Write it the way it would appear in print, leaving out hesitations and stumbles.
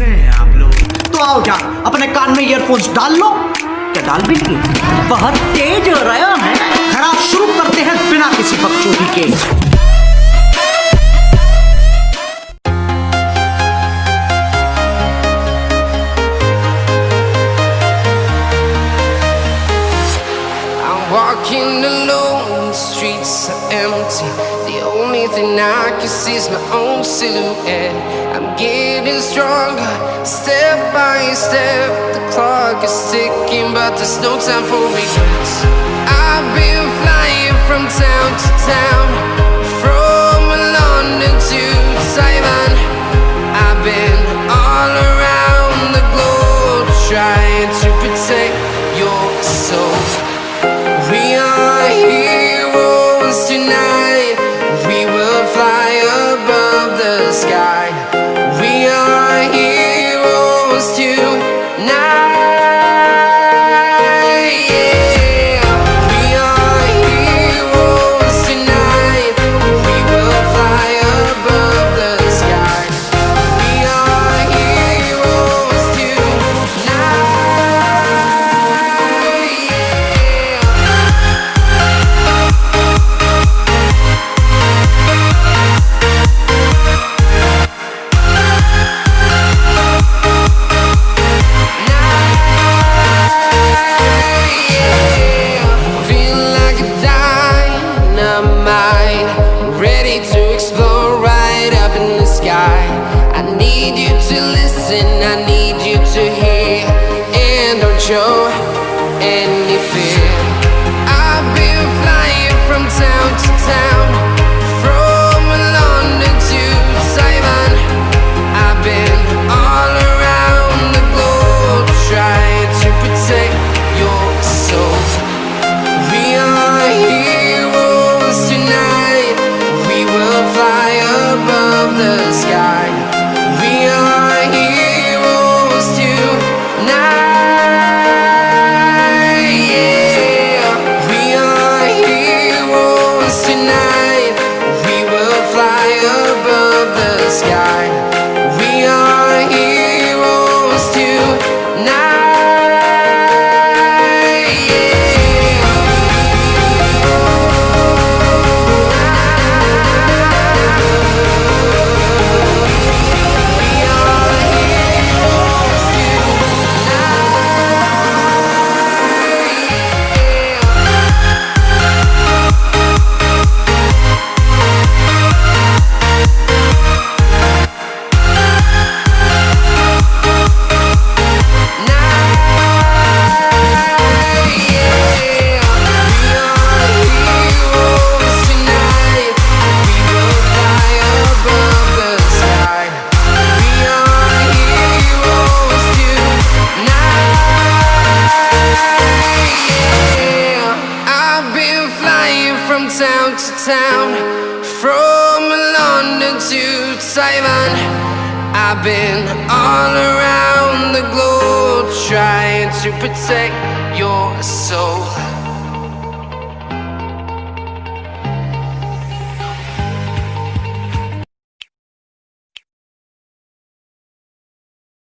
कैसे हैं आप लोग? तो आओ जान, अपने कान में ईयरफोन्स डाल लो। क्या डाल भी लिए? बहुत तेज हो रहा है। खराब शुरू करते हैं बिना किसी बकचोदी के। Walking alone, the streets are empty. The only thing I can see is my own silhouette. I'm getting stronger, step by step. The clock is ticking, but there's no time for regrets. I've been flying from town to town, from London to Taiwan. I've been all around the globe, trying to protect your soul. We are heroes tonight. We will fly above the sky. We are heroes tonight. Yeah. We are heroes tonight. We will fly above the sky. We are heroes tonight. I need you to hear and don't show any fear. I've been flying from town to town, from London to Taiwan. I've been all around the globe, trying to protect your soul. We are heroes tonight. We will fly above the sky. We are heroes tonight. Yeah. We are heroes tonight. We will fly above the sky. We are heroes tonight. Town to town, from London to Taiwan. I've been all around the globe, trying to protect your soul.